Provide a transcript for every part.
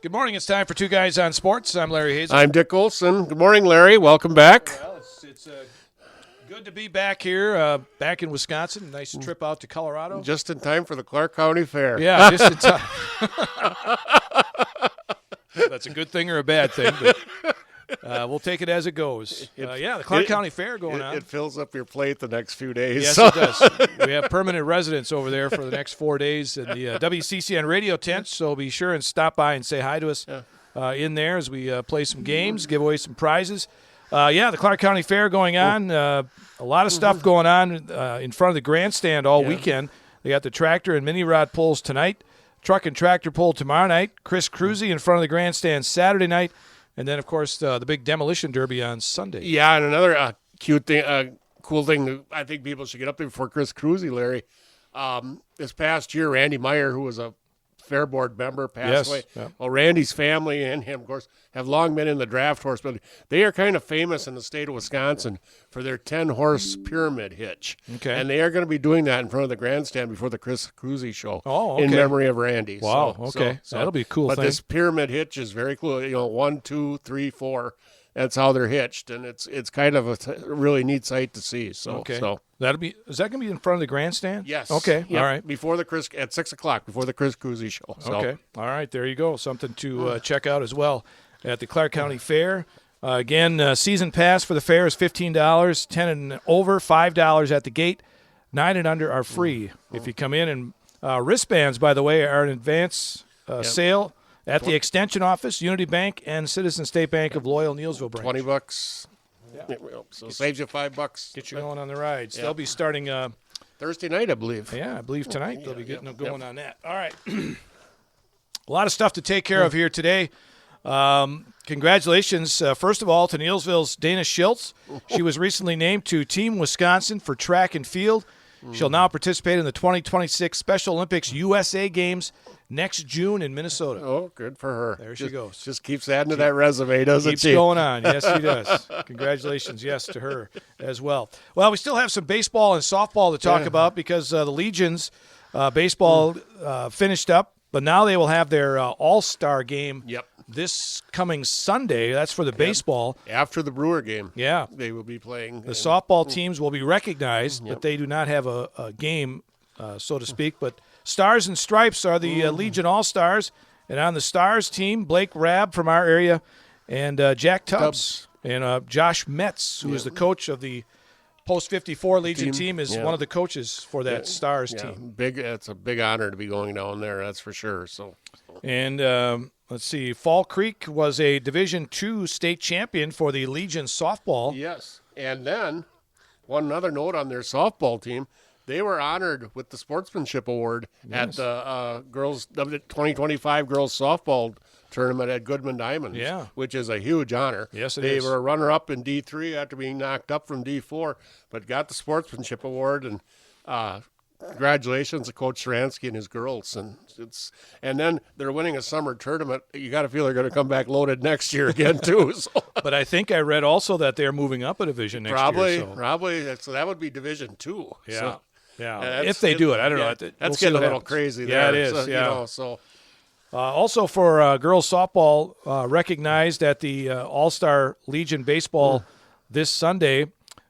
Good morning. It's time for Two Guys on Sports. I'm Larry Hazel. I'm Dick Olson. Good morning, Larry. Welcome back. Well, it's good to be back here, back in Wisconsin. Nice trip out to Colorado. Just in time for the Clark County Fair. Yeah, just in time. That's a good thing or a bad thing, but we'll take it as it goes. The Clark County Fair going on. It fills up your plate the next few days. Yes, it does. We have permanent residents over there for the next 4 days in the WCCN radio tent, so be sure and stop by and say hi to us in there as we play some games, give away some prizes. The Clark County Fair going on. A lot of stuff going on in front of the grandstand all weekend. They got the tractor and mini rod pulls tonight, truck and tractor pull tomorrow night, Chris Cruzy in front of the grandstand Saturday night, and then, of course, the big demolition derby on Sunday. Yeah, and another cool thing I think people should get up there before Chris Cruzy, Larry. This past year, Randy Meyer, who was a Fair Board member, passed away. Yeah. Well, Randy's family and him, of course, have long been in the draft horse, but they are kind of famous in the state of Wisconsin for their 10-horse pyramid hitch. Okay. And they are going to be doing that in front of the grandstand before the Chris Cruzy show in memory of Randy. Wow, so that'll be a cool thing. But this pyramid hitch is very cool. 1, 2, 3, 4. That's how they're hitched, and it's kind of a really neat sight to see. So, is that going to be in front of the grandstand? Yes. Okay. Yep. All right. Before the at 6:00 before the Chris Cruzy show. So. Okay. All right. There you go. Something to check out as well at the Clark County Fair. Again, season pass for the fair is $15. 10 and over, $5 at the gate. 9 and under are free if you come in. And wristbands, by the way, are an advance sale at the Extension Office, Unity Bank, and Citizen State Bank of Loyal Neilsville branch. $20. Yeah. So it saves you $5. Get you going on the rides. Yeah. They'll be starting Thursday night, I believe. Yeah, I believe tonight they'll be getting going on that. All right. A lot of stuff to take care of here today. Congratulations, first of all, to Neilsville's Dana Schiltz. She was recently named to Team Wisconsin for track and field. She'll now participate in the 2026 Special Olympics USA Games next June in Minnesota. Oh, good for her. There she goes. Just keeps adding to that resume, doesn't she? Keeps going on. Yes, she does. Congratulations, yes, to her as well. Well, we still have some baseball and softball to talk about because the Legions baseball finished up, but now they will have their all-star game this coming Sunday. That's for the baseball. After the Brewer game. Yeah. They will be playing. The softball teams will be recognized, but they do not have a game, so to speak. But Stars and Stripes are the Legion All-Stars. And on the Stars team, Blake Rabb from our area and Jack Tubbs. And Josh Metz, who is the coach of the Post-54 Legion team, is one of the coaches for that Stars team. It's a big honor to be going down there, that's for sure. And let's see, Fall Creek was a Division II state champion for the Legion softball. Yes, and then one other note on their softball team, they were honored with the Sportsmanship Award at the 2025 Girls Softball Tournament at Goodman Diamonds, which is a huge honor. Yes, it is. They were a runner-up in D3 after being knocked up from D4, but got the Sportsmanship Award, and congratulations to Coach Sharansky and his girls. And then they're winning a summer tournament. You got to feel they're going to come back loaded next year again, too. So. But I think I read also that they're moving up a division next year. Probably. So that would be Division 2. Yeah. So. Yeah, if they do it. I don't know. That's getting a little crazy there. Yeah, it is. Also for girls softball, recognized at the All-Star Legion Baseball this Sunday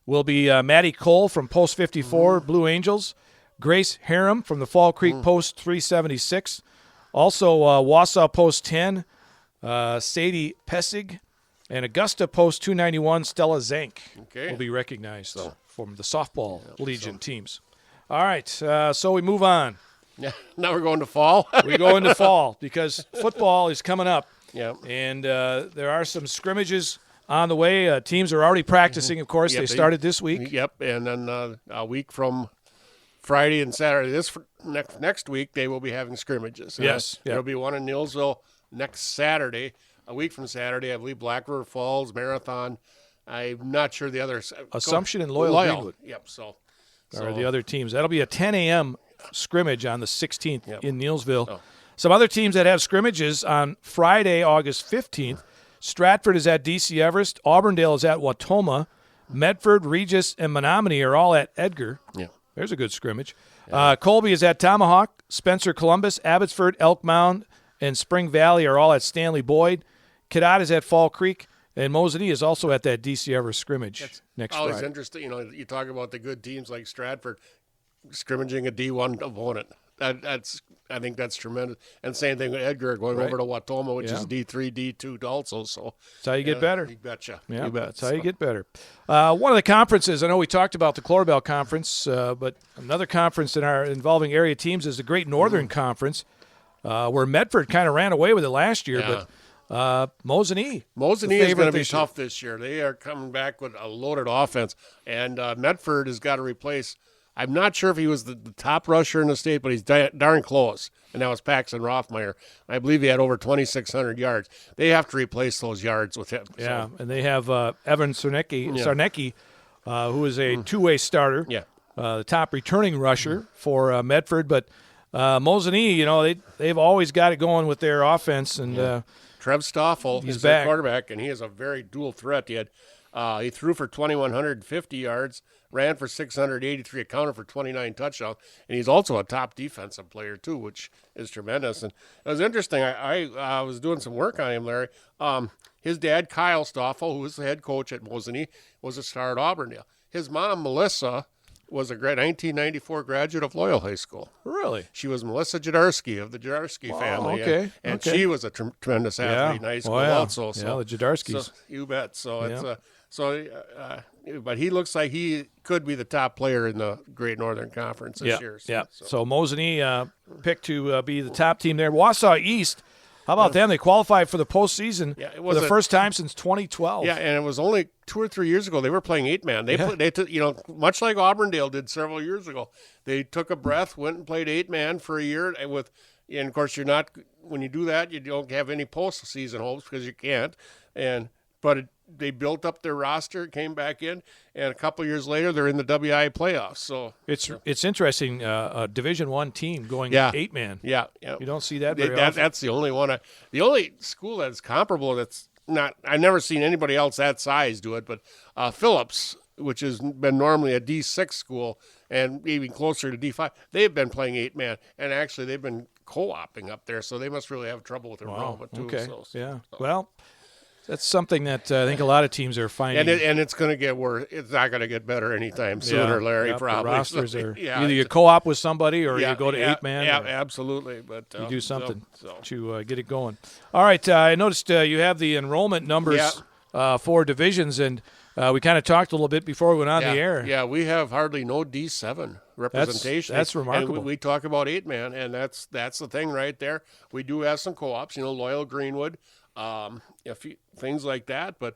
will be Maddie Cole from Post 54 Blue Angels, Grace Harem from the Fall Creek Post 376, also Wausau Post 10, Sadie Pessig, and Augusta Post 291 Stella Zank will be recognized from the softball Legion teams. All right, so we move on. Yeah, now we're going to fall. We go into fall because football is coming up. Yeah. And there are some scrimmages on the way. Teams are already practicing, of course. They started this week. Yep, and then a week from Friday and Saturday, next week, they will be having scrimmages. Yes. There will be one in Neilsville next Saturday. A week from Saturday, I believe Black River Falls, Marathon. I'm not sure the others. Assumption and Loyal Greenwood. Yep, so are the other teams. That'll be a 10 a.m. scrimmage on the 16th in Neilsville. Some other teams that have scrimmages on Friday, August 15th. Stratford is at D.C. Everest. Auburndale is at Watoma. Medford, Regis, and Menominee are all at Edgar. Yeah. There's a good scrimmage. Colby is at Tomahawk. Spencer, Columbus, Abbotsford, Elk Mound, and Spring Valley are all at Stanley Boyd. Cadott is at Fall Creek, and Mosinee is also at that DC Everest scrimmage next Friday. Always interesting. You talk about the good teams like Stratford scrimmaging a D1 opponent. I think that's tremendous. And same thing with Edgar going over to Watoma, which is D3, D2 also. So that's how you get better. You betcha. Yeah, you bet. That's how you get better. One of the conferences, I know we talked about the Clorbell Conference, but another conference involving area teams is the Great Northern Conference, where Medford kind of ran away with it last year, but Mosinee is going to be tough this year. They are coming back with a loaded offense, and Medford has got to replace. I'm not sure if he was the top rusher in the state, but he's darn close, and that was Paxton Rothmeyer. I believe he had over 2,600 yards. They have to replace those yards with him. Yeah, and they have Evan Sarnecki, who is a two-way starter, the top returning rusher for Medford. But Mosinee, they've always got it going with their offense, and Trev Stoffel is their quarterback, and he is a very dual threat. He threw for 2,150 yards, ran for 683, accounted for 29 touchdowns, and he's also a top defensive player too, which is tremendous. And it was interesting. I was doing some work on him, Larry. His dad, Kyle Stoffel, who was the head coach at Mosinee, was a star at Auburndale. His mom, Melissa, was a 1994 graduate of Loyal High School. Really? She was Melissa Jadarsky of the Jadarsky family. Okay. And she was a tremendous athlete in high school also. So, the Jadarskys. So, you bet. So it's but he looks like he could be the top player in the Great Northern Conference this year. So Mosinee picked to be the top team there. Wausau East, how about them? They qualified for the postseason for the first time since 2012. Yeah, and it was only 2 or 3 years ago they were playing 8-man. Much like Auburndale did several years ago. They took a breath, went and played 8-man for a year, and of course when you do that, you don't have any postseason hopes because you can't. They built up their roster, came back in, and a couple years later, they're in the WI playoffs. So it's interesting. A Division I team going 8-man. Yeah, you don't see that very often. That's the only one. The only school that's comparable that's not. I've never seen anybody else that size do it, but Phillips, which has been normally a D6 school and even closer to D5, they've been playing 8-man, and actually they've been co-oping up there, so they must really have trouble with enrollment too. Okay. So. Well. That's something that I think a lot of teams are finding. And it's going to get worse. It's not going to get better anytime sooner, Larry, probably. The rosters are either you co-op with somebody or you go to 8-man. Yeah, absolutely. But you do something to get it going. All right. I noticed you have the enrollment numbers for divisions, and we kind of talked a little bit before we went on the air. Yeah, we have hardly no D7 representation. That's remarkable. And we talk about 8-man, and that's the thing right there. We do have some co-ops, Loyal Greenwood, a few things like that, but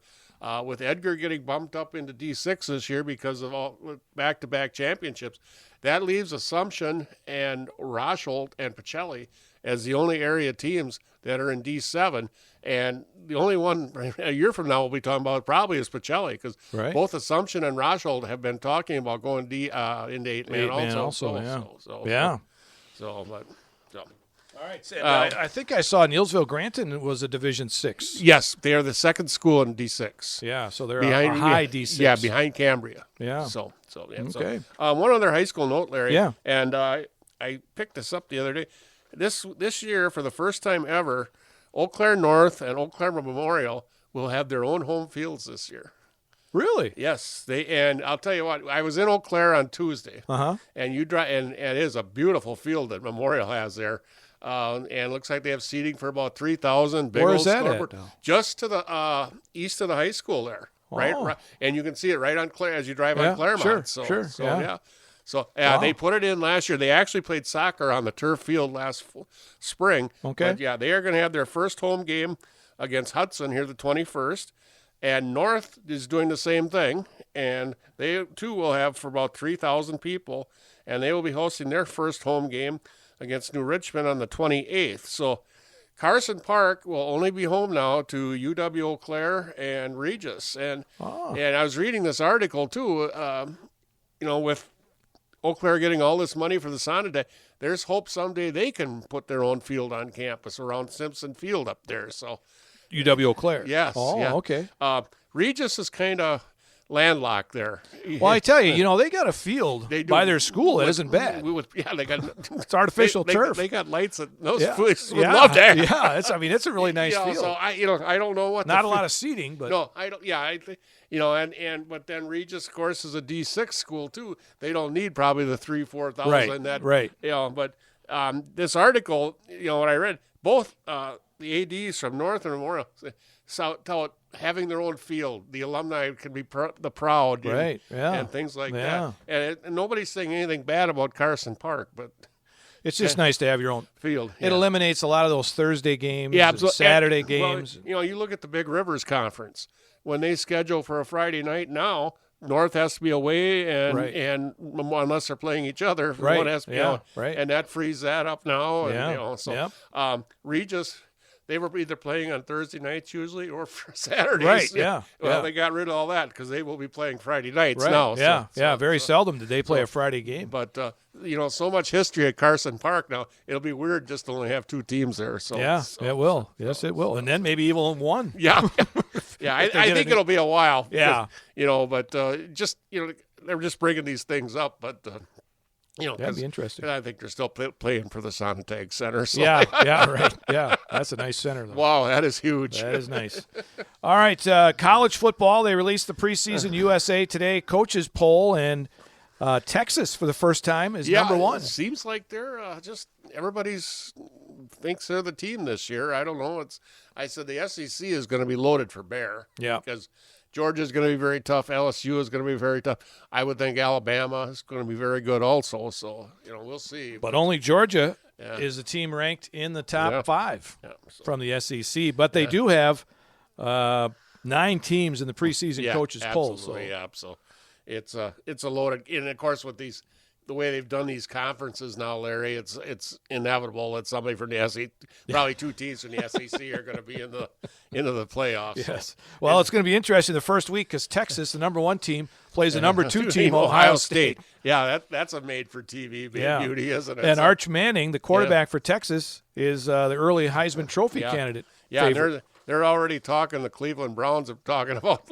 with Edgar getting bumped up into D6 this year because of all back-to-back championships, that leaves Assumption and Rosholt and Pacelli as the only area teams that are in D7, and the only one a year from now we'll be talking about probably is Pacelli, because both Assumption and Rosholt have been talking about going into 8-man also. All right. I think I saw Neillsville Granton was a Division 6. Yes, they are the second school in D6. Yeah, so they're behind, a high D6. Yeah, behind Cambria. Yeah. Okay. One other high school note, Larry. Yeah. And I picked this up the other day. This year, for the first time ever, Eau Claire North and Eau Claire Memorial will have their own home fields this year. Really? Yes. And I'll tell you what, I was in Eau Claire on Tuesday. And you drive, and it is a beautiful field that Memorial has there. And it looks like they have seating for about 3,000. Where is that at? Just to the east of the high school there, right? And you can see it right on Claire as you drive on Claremont. Sure. So they put it in last year. They actually played soccer on the turf field last spring. Okay. But they are going to have their first home game against Hudson here the 21st. And North is doing the same thing. And they, too, will have for about 3,000 people. And they will be hosting their first home game against New Richmond on the 28th. So Carson Park will only be home now to UW Eau Claire and Regis. And I was reading this article, too, with Eau Claire getting all this money for the Sonnet, there's hope someday they can put their own field on campus around Simpson Field up there. So UW Eau Claire. Yes. Oh, okay. Regis is kind of landlocked there. Well, I tell you, they got a field by their school that isn't bad. They got it's artificial turf. They got lights that those fools would love that. Yeah, it's a really nice field. So I don't know what. Not a lot of seating, but no, I don't. Yeah, I think but then Regis, of course, is a D6 school too. They don't need probably the 3,000-4,000. Right. But this article, what I read, both the ADs from North and Memorial tell having their own field, the alumni can be the proud, and things like that. And nobody's saying anything bad about Carson Park, but it's just nice to have your own field. It eliminates a lot of those Thursday games, and Saturday games. Well, you look at the Big Rivers Conference when they schedule for a Friday night now. North has to be away, and unless they're playing each other, one has to be out, and that frees that up now. And, Regis. They were either playing on Thursday nights usually or for Saturdays. Right, yeah. Well, they got rid of all that because they will be playing Friday nights now. Yeah, very seldom did they play a Friday game. But, so much history at Carson Park now, it'll be weird just to only have two teams there. So it will. Yes, it will. And then maybe even one. Yeah. I think it'll be a while. Yeah. But they're just bringing these things up. But, that'd be interesting. I think they're still playing for the Sonntag Center. So. Yeah, right. Yeah, that's a nice center, though. Wow, that is huge. That is nice. All right, college football. They released the preseason USA Today coaches poll, and Texas for the first time is number one. It seems like they're everybody's thinks they're the team this year. I don't know. I said the SEC is going to be loaded for bear. Yeah, because Georgia is going to be very tough. LSU is going to be very tough. I would think Alabama is going to be very good also. So, we'll see. But only Georgia is a team ranked in the top 5 from the SEC. But they do have 9 teams in the preseason coaches poll. So. Yeah, so it's a loaded. And, of course, with the way they've done these conferences now, Larry, it's inevitable that somebody from the SEC, probably 2 teams from the SEC, are going to be into the playoffs. Yes. Well, it's going to be interesting the first week because Texas, the number 1 team, plays the number 2 team, Ohio State. Yeah, that's a made-for-TV beauty, isn't it? And Arch Manning, the quarterback for Texas, is the early Heisman Trophy candidate. Yeah, they're already talking. The Cleveland Browns are talking about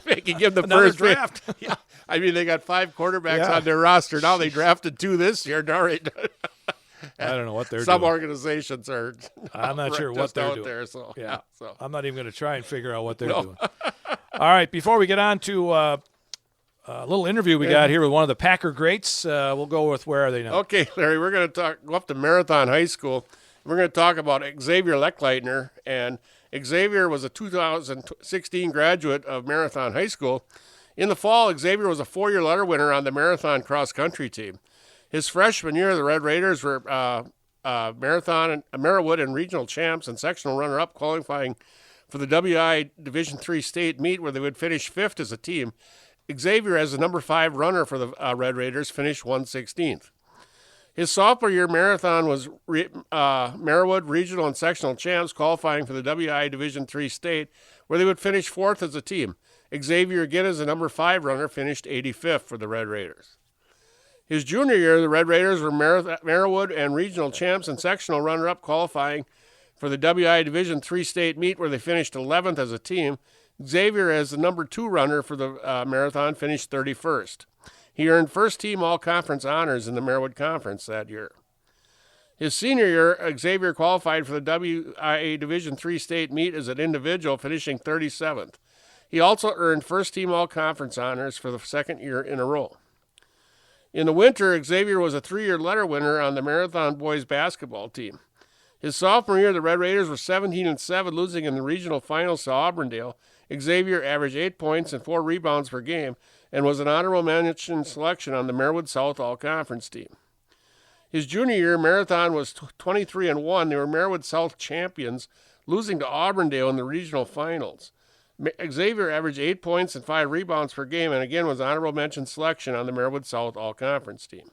making him the first draft. Yeah, I mean they got 5 quarterbacks on their roster now. They drafted 2 this year. I don't know what they're doing. Some organizations are. I'm not sure what they're doing. There, so I'm not even going to try and figure out what they're doing. All right, before we get on to a little interview we got here with one of the Packer greats, we'll go with Where Are They Now? Okay, Larry, we're going to go up to Marathon High School. We're going to talk about Xavier Lechleitner, and Xavier was a 2016 graduate of Marathon High School. In the fall, Xavier was a 4-year letter winner on the Marathon cross-country team. His freshman year, the Red Raiders were Marathon, Merriwood, and regional champs and sectional runner-up, qualifying for the WI Division III state meet where they would finish 5th as a team. Xavier, as the number 5 runner for the Red Raiders, finished 116th. His sophomore year marathon was Merriwood regional and sectional champs, qualifying for the WI Division III state, where they would finish 4th as a team. Xavier, again as a number 5 runner, finished 85th for the Red Raiders. His junior year, the Red Raiders were Merriwood and regional champs and sectional runner-up, qualifying for the WI Division III state meet, where they finished 11th as a team. Xavier, as the number 2 runner for the marathon, finished 31st. He earned first-team all-conference honors in the Merriwood Conference that year. His senior year, Xavier qualified for the WIA Division III state meet as an individual, finishing 37th. He also earned first-team all-conference honors for the second year in a row. In the winter, Xavier was a 3-year letter winner on the Marathon boys basketball team. His sophomore year, the Red Raiders were 17-7, losing in the regional finals to Auburndale. Xavier averaged 8 points and 4 rebounds per game, and was an honorable mention selection on the Merriwood South All-Conference team. His junior year, Marathon was 23-1. They were Merriwood South champions, losing to Auburndale in the regional finals. Xavier averaged 8 points and 5 rebounds per game, and again was honorable mention selection on the Merriwood South All-Conference team.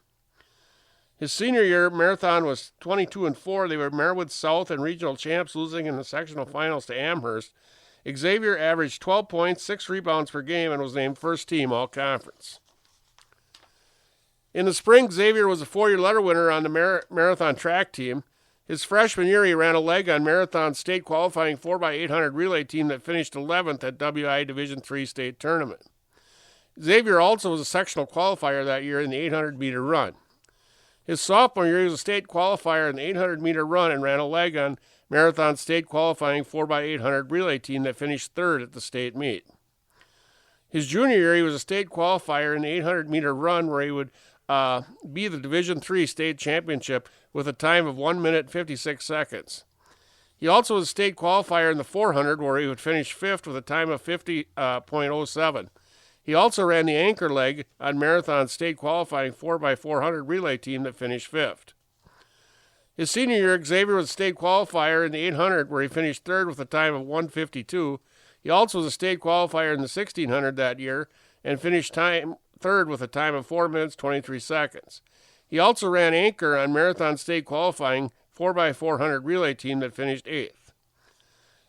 His senior year, Marathon was 22-4. They were Merriwood South and regional champs, losing in the sectional finals to Amherst. Xavier averaged 12 points, 6 rebounds per game, and was named first team all-conference. In the spring, Xavier was a 4-year letter winner on the marathon track team. His freshman year, he ran a leg on Marathon state qualifying 4x800 relay team that finished 11th at WI Division III state tournament. Xavier also was a sectional qualifier that year in the 800-meter run. His sophomore year, he was a state qualifier in the 800-meter run and ran a leg on Marathon state qualifying 4x800 relay team that finished third at the state meet. His junior year, he was a state qualifier in the 800-meter run where he would be the Division III state championship with a time of 1 minute 56 seconds. He also was a state qualifier in the 400 where he would finish fifth with a time of 50.07. He also ran the anchor leg on Marathon state qualifying 4x400 relay team that finished fifth. His senior year, Xavier was a state qualifier in the 800 where he finished third with a time of 1:52. He also was a state qualifier in the 1600 that year and finished third with a time of 4 minutes 23 seconds. He also ran anchor on Marathon state qualifying 4x400 relay team that finished eighth.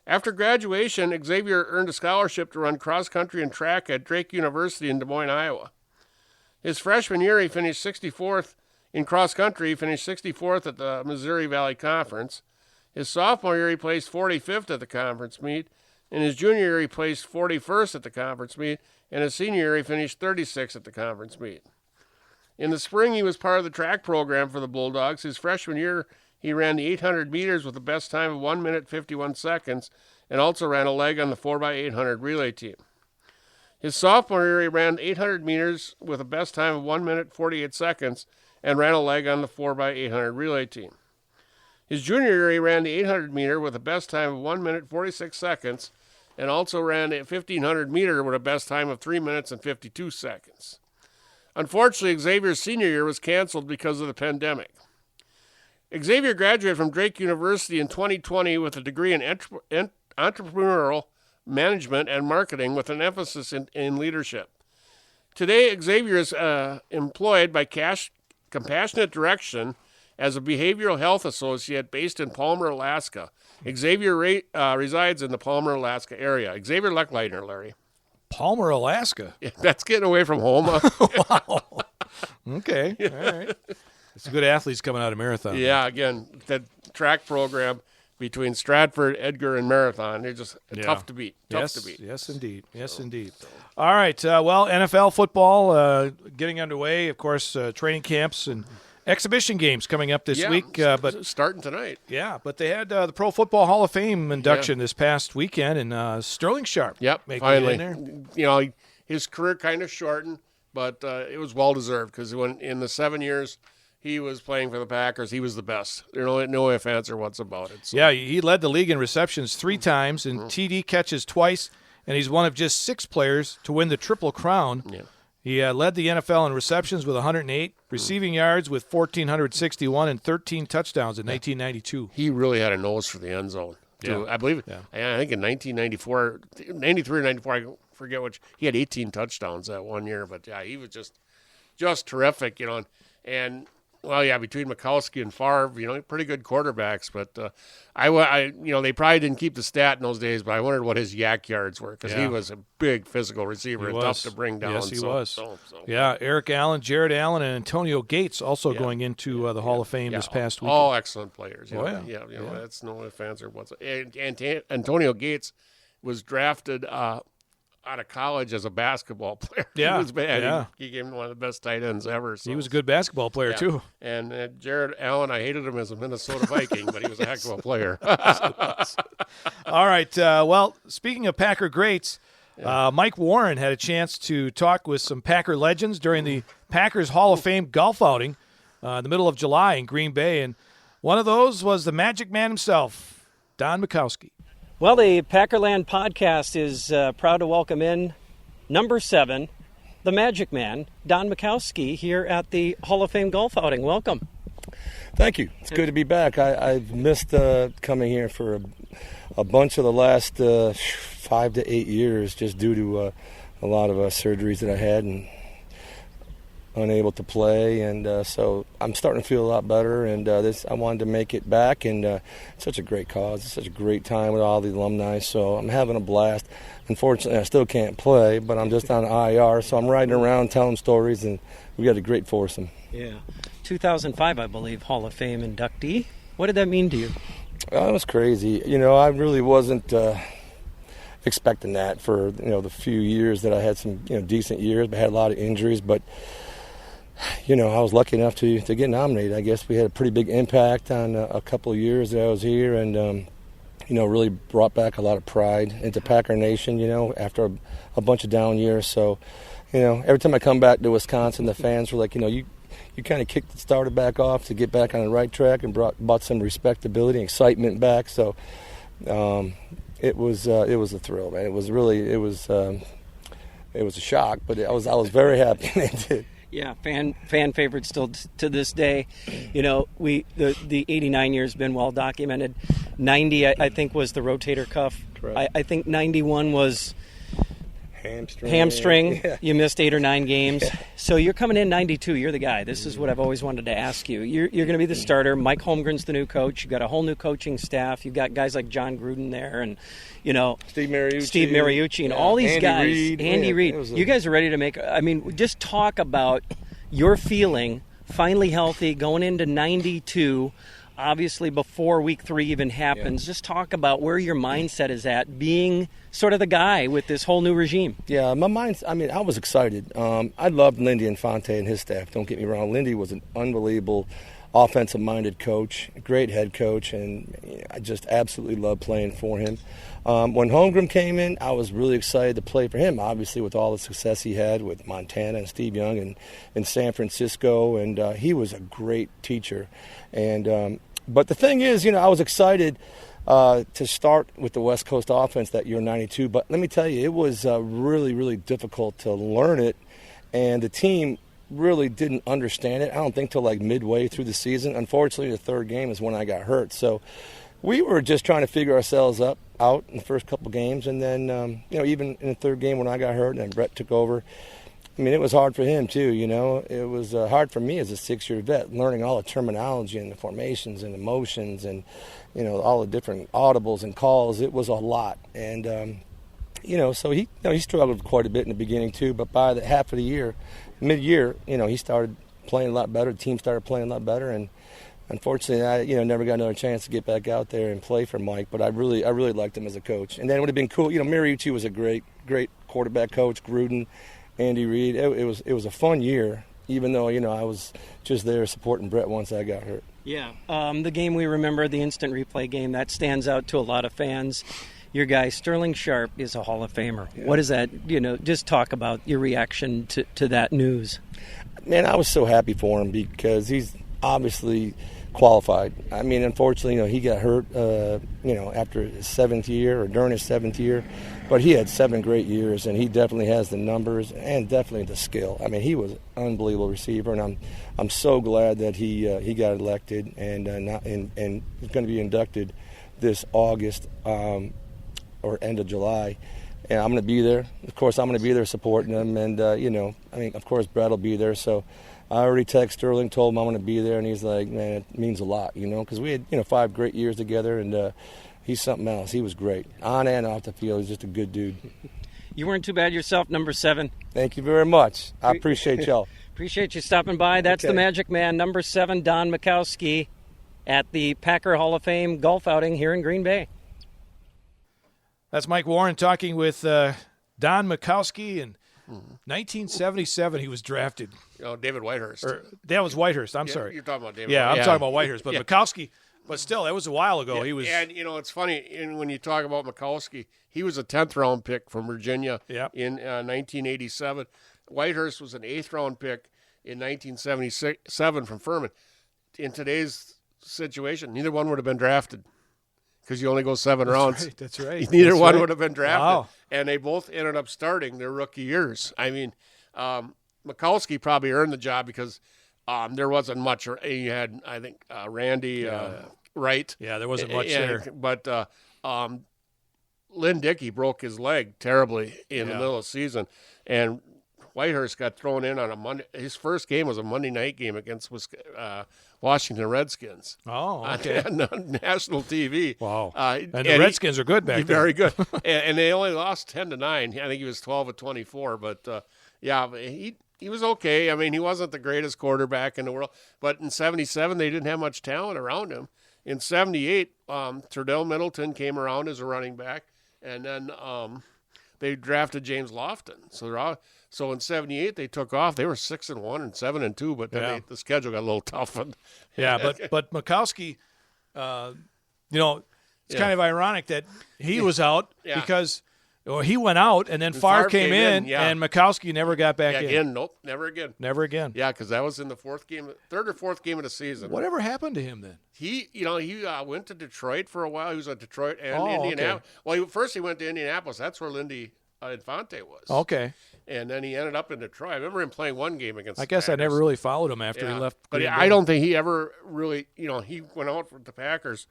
After graduation, Xavier earned a scholarship to run cross country and track at Drake University in Des Moines, Iowa. His freshman year, he finished 64th in cross country. He finished 64th at the Missouri Valley Conference. His sophomore year, he placed 45th at the conference meet. In his junior year, he placed 41st at the conference meet. And his senior year, he finished 36th at the conference meet. In the spring, he was part of the track program for the Bulldogs. His freshman year, he ran the 800 meters with the best time of 1 minute 51 seconds and also ran a leg on the 4x800 relay team. His sophomore year, he ran 800 meters with a best time of 1 minute 48 seconds and ran a leg on the 4x800 relay team. His junior year, he ran the 800 meter with a best time of 1 minute 46 seconds and also ran a 1500 meter with a best time of 3 minutes and 52 seconds. Unfortunately, Xavier's senior year was canceled because of the pandemic. Xavier graduated from Drake University in 2020 with a degree in entrepreneurial management and marketing with an emphasis in leadership. Today, Xavier is employed by Compassionate Direction as a behavioral health associate based in Palmer, Alaska. Xavier resides in the Palmer, Alaska area. Xavier Leckleitner, Larry. Palmer, Alaska. Yeah, that's getting away from home. Wow. Okay. All right. It's good athletes coming out of Marathon. Yeah, again, that track program between Stratford, Edgar, and Marathon, they're just tough to beat. Yes, indeed. Yes, indeed. All right. Well, NFL football getting underway. Of course, training camps and exhibition games coming up this week. But starting tonight. Yeah, but they had the Pro Football Hall of Fame induction this past weekend, and Sterling Sharp. Yep, finally. You know, his career kind of shortened, but it was well-deserved because when in the 7 years he was playing for the Packers, he was the best. There's no ifs, ands, or whats about it. So. Yeah, he led the league in receptions 3 times and TD catches twice, and he's one of just 6 players to win the Triple Crown. Yeah. He led the NFL in receptions with 108, receiving yards with 1,461, and 13 touchdowns in 1992. He really had a nose for the end zone, too. Yeah. I believe, I think in 1994, 93 or 94, I forget which, he had 18 touchdowns that 1 year. But, yeah, he was just terrific, you know. And well, yeah, between Majkowski and Favre, you know, pretty good quarterbacks. But you know, they probably didn't keep the stat in those days. But I wondered what his yak yards were because he was a big physical receiver and tough to bring down. Yes, he was. Yeah, Eric Allen, Jared Allen, and Antonio Gates also going into the Hall of Fame this past week. All excellent players. You know? Yeah, you know, that's no ifs, ands, or what's. And Antonio Gates was drafted out of college as a basketball player. Yeah. He was bad. Yeah. He gave him one of the best tight ends ever. So. He was a good basketball player, too. And Jared Allen, I hated him as a Minnesota Viking, but he was a heck of a player. All right. Well, speaking of Packer greats, Mike Warren had a chance to talk with some Packer legends during the Packers Hall of Fame golf outing in the middle of July in Green Bay. And one of those was the Magic Man himself, Don Majkowski. Well, the Packerland podcast is proud to welcome in number 7, the Magic Man, Don Majkowski, here at the Hall of Fame golf outing. Welcome. Thank you. It's good to be back. I've missed coming here for a bunch of the last 5 to 8 years just due to a lot of surgeries that I had and unable to play, and so I'm starting to feel a lot better, and I wanted to make it back, and it's such a great cause. It's such a great time with all the alumni, so I'm having a blast. Unfortunately, I still can't play, but I'm just on IR, so I'm riding around telling stories, and we got a great foursome. Yeah. 2005, I believe, Hall of Fame inductee. What did that mean to you? It was crazy. I really wasn't expecting that for, the few years that I had some, decent years, but had a lot of injuries. But, I was lucky enough to get nominated. I guess we had a pretty big impact on a couple of years that I was here, and, really brought back a lot of pride into Packer Nation, after a bunch of down years. So, every time I come back to Wisconsin, the fans were like, you kind of started back off to get back on the right track and brought some respectability and excitement back. So it was a thrill, man. It was a shock, but I was very happy they did. Yeah, fan favorite still to this day. The 89 years been well documented. 90, I think, was the rotator cuff. Correct. I think 91 was hamstring. Yeah. You missed 8 or 9 games. Yeah. So you're coming in 92. You're the guy. This is what I've always wanted to ask you. You're going to be the starter. Mike Holmgren's the new coach. You've got a whole new coaching staff. You've got guys like John Gruden there, and Steve Mariucci, and all these guys. Andy Reid. You guys are ready to make. I mean, just talk about your feeling. Finally healthy, going into 92. Obviously, before week 3 even happens, just talk about where your mindset is at, being sort of the guy with this whole new regime. Yeah, I was excited. I loved Lindy Infante and his staff, don't get me wrong. Lindy was an unbelievable offensive-minded coach, a great head coach, and I just absolutely loved playing for him. When Holmgren came in, I was really excited to play for him, obviously with all the success he had with Montana and Steve Young and in San Francisco, and he was a great teacher. And but the thing is, I was excited to start with the West Coast offense that year in 92, but let me tell you, it was really, really difficult to learn it, and the team really didn't understand it, I don't think, till like midway through the season. Unfortunately, the third game is when I got hurt. So we were just trying to figure ourselves out in the first couple games, and then, even in the third game when I got hurt and then Brett took over, I mean, it was hard for him, too, It was hard for me as a 6-year vet, learning all the terminology and the formations and the motions and, all the different audibles and calls. It was a lot. And, so he struggled quite a bit in the beginning, too. But by the half of the year, mid-year, he started playing a lot better. The team started playing a lot better. And unfortunately, I, never got another chance to get back out there and play for Mike. But I really liked him as a coach. And then it would have been cool. Mariucci was a great quarterback coach, Gruden, Andy Reid. It was a fun year, even though, I was just there supporting Brett once I got hurt. Yeah. The game we remember, the instant replay game, that stands out to a lot of fans. Your guy, Sterling Sharp, is a Hall of Famer. Yeah. What is that? Just talk about your reaction to that news. Man, I was so happy for him because he's obviously qualified. I mean, unfortunately, he got hurt, after his 7th year or during his 7th year. But he had 7 great years, and he definitely has the numbers and definitely the skill. I mean, he was an unbelievable receiver, and I'm so glad that he got elected and is going to be inducted this August or end of July. And I'm going to be there. Of course, I'm going to be there supporting him, and of course, Brett will be there. So I already texted Sterling, told him I'm going to be there, and he's like, man, it means a lot, because we had 5 great years together, and he's something else. He was great. On and off the field, he's just a good dude. You weren't too bad yourself, number 7. Thank you very much. I appreciate y'all. Appreciate you stopping by. That's okay. The Magic Man, number 7, Don Majkowski, at the Packer Hall of Fame golf outing here in Green Bay. That's Mike Warren talking with Don Majkowski. In 1977, he was drafted. David Whitehurst. That was Whitehurst. I'm sorry. You're talking about David. Yeah, I'm talking about Whitehurst. But Majkowski, but still, that was a while ago. He was. And it's funny when you talk about Majkowski. He was a 10th round pick from Virginia in 1987. Whitehurst was an 8th round pick in 1977 from Furman. In today's situation, neither one would have been drafted because you only go 7 rounds. That's right. Neither one would have been drafted. Wow. And they both ended up starting their rookie years. I mean, Majkowski probably earned the job because there wasn't much. You had, I think, Randy Wright. Yeah, there wasn't much there. But Lynn Dickey broke his leg terribly in the middle of the season. And Whitehurst got thrown in on a Monday. His first game was a Monday night game against Washington Redskins. Oh, okay. On national TV. Wow. And the Redskins are good back then. Very good. and they only lost 10-9. I think he was 12 of 24. But, he was okay. I mean, he wasn't the greatest quarterback in the world. But in 77, they didn't have much talent around him. in 78, Turdell Middleton came around as a running back, and then they drafted James Lofton. So in 78 they took off. They were 6-1 and 7-2, but then the schedule got a little tough. Yeah, but Majkowski, it's kind of ironic that he was out because he went out and then Favre came in and Majkowski never got back in. Nope, never again. Never again. Yeah, because that was in the third or fourth game of the season. Whatever happened to him then? He went to Detroit for a while. He was at Detroit and Indianapolis. Okay. Well, first he went to Indianapolis. That's where Lindy Infante was. Okay. And then he ended up in Detroit. I remember him playing one game against I guess the I Packers. never really followed him after he left. But I don't think he ever really, he went out with the Packers.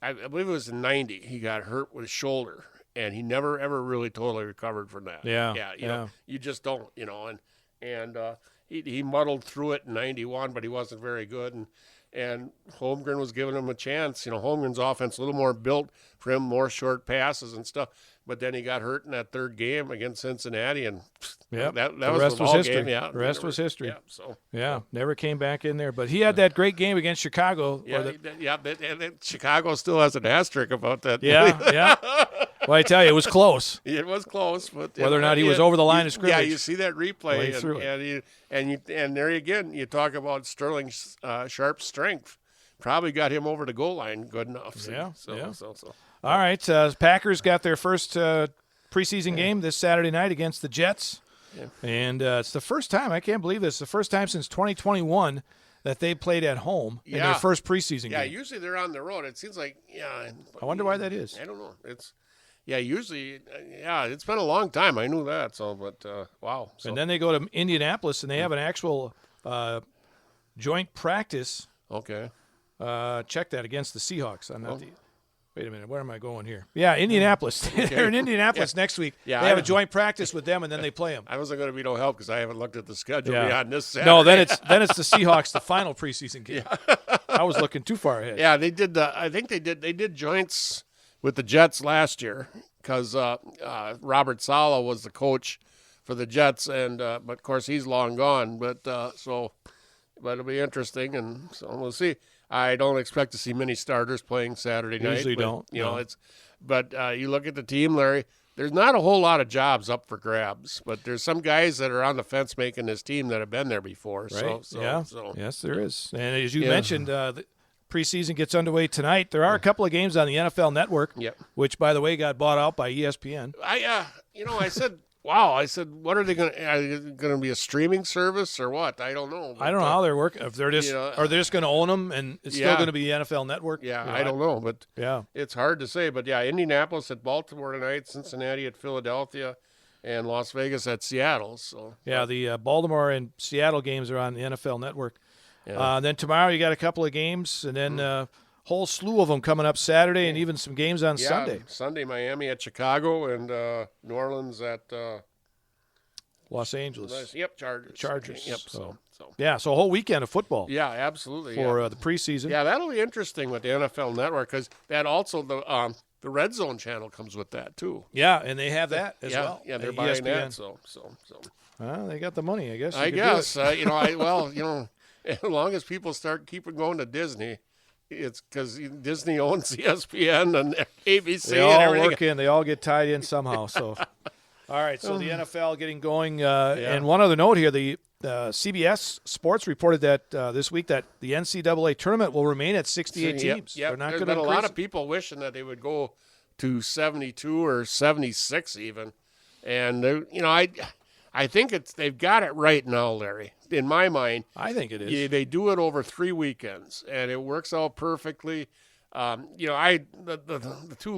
I believe it was in 90. He got hurt with his shoulder, and he never, ever really totally recovered from that. Yeah. You just don't, and he muddled through it in 91, but he wasn't very good. And Holmgren was giving him a chance. Holmgren's offense a little more built for him, more short passes and stuff. But then he got hurt in that third game against Cincinnati, and that was the history. game. Yeah, the rest was history. Yeah, never came back in there. But he had that great game against Chicago. And Chicago still has an asterisk about that. Yeah. Well, I tell you, it was close. It was close, but whether or not he was over the line of scrimmage. Yeah, you see that replay, and there again, you talk about Sterling Sharp's strength. Probably got him over the goal line good enough. So. All right, Packers got their first preseason game this Saturday night against the Jets. Yeah. And it's the first time, I can't believe this, the first time since 2021 that they played at home in their first preseason game. Yeah, usually they're on the road. It seems like, I wonder why that is. I don't know. Usually, it's been a long time. I knew that, wow. So. And then they go to Indianapolis, and they have an actual joint practice. Okay. Check that against the Seahawks. Wait a minute, where am I going here? Yeah, Indianapolis. Okay. They're in Indianapolis next week. Yeah, they have a joint practice with them, and then they play them. I wasn't going to be no help because I haven't looked at the schedule beyond this Saturday. No, then it's the Seahawks, the final preseason game. I was looking too far ahead. Yeah, they did. I think they did joints with the Jets last year because Robert Saleh was the coach for the Jets, and but of course he's long gone. But it'll be interesting, and so we'll see. I don't expect to see many starters playing Saturday night. Usually don't. But you look at the team, Larry. There's not a whole lot of jobs up for grabs, but there's some guys that are on the fence making this team that have been there before. Right. Yes, there is. And as you mentioned, the preseason gets underway tonight. There are a couple of games on the NFL Network, which, by the way, got bought out by ESPN. I said. Wow, I said, what are they going to? Are they going to be a streaming service or what? I don't know. I don't know how they're working. If they're just, are they just going to own them and it's still going to be the NFL Network? Yeah, I don't know, but it's hard to say. But Indianapolis at Baltimore tonight, Cincinnati at Philadelphia, and Las Vegas at Seattle. So the Baltimore and Seattle games are on the NFL Network. Yeah. Then tomorrow you got a couple of games, and then. Whole slew of them coming up Saturday, and even some games on Sunday. Sunday, Miami at Chicago, and New Orleans at Los Angeles. Chargers. Yep. So a whole weekend of football. Yeah, absolutely. For the preseason. Yeah, that'll be interesting with the NFL Network because that also the Red Zone channel comes with that too. Yeah, and they have that as well. Yeah, they're buying that. So. Well, they got the money, I guess. I guess. As long as people start keeping going to Disney. It's because Disney owns ESPN and ABC. They all work in. They all get tied in somehow. So, all right. So the NFL getting going. And one other note here: the CBS Sports reported that this week that the NCAA tournament will remain at 68 teams. Yep. There's been a lot of people wishing that they would go to 72 or 76 even. And I think they've got it right now, Larry. In my mind, I think it is. They do it over 3 weekends, and it works out perfectly. The 4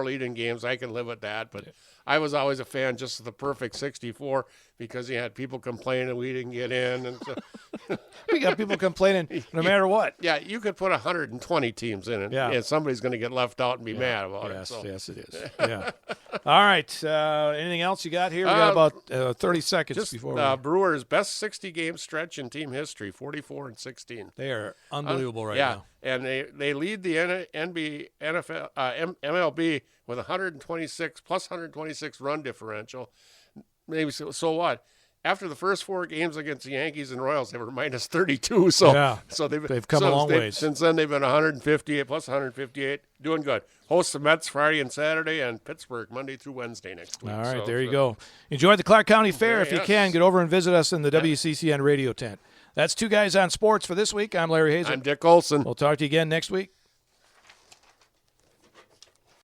lead-in games, I can live with that. But I was always a fan just of the perfect 64 because you had people complaining we didn't get in, and so we got people complaining no matter what. Yeah, you could put 120 teams in it, and somebody's going to get left out and be mad about it. So. Yes, it is. Yeah. All right. Anything else you got here? We got about 30 seconds before. Brewers' best 60-game stretch in team history, 44-16. They are unbelievable right now. And they lead the MLB with 126 run differential. Maybe so what? after the first 4 games against the Yankees and Royals, they were minus 32. So, they've come a long ways. Since then, they've been 158 plus 158, doing good. Host the Mets Friday and Saturday, and Pittsburgh Monday through Wednesday next week. All right, there you go. Enjoy the Clark County Fair if you can. Get over and visit us in the WCCN radio tent. That's Two Guys on Sports for this week. I'm Larry Hazen. I'm Dick Olson. We'll talk to you again next week.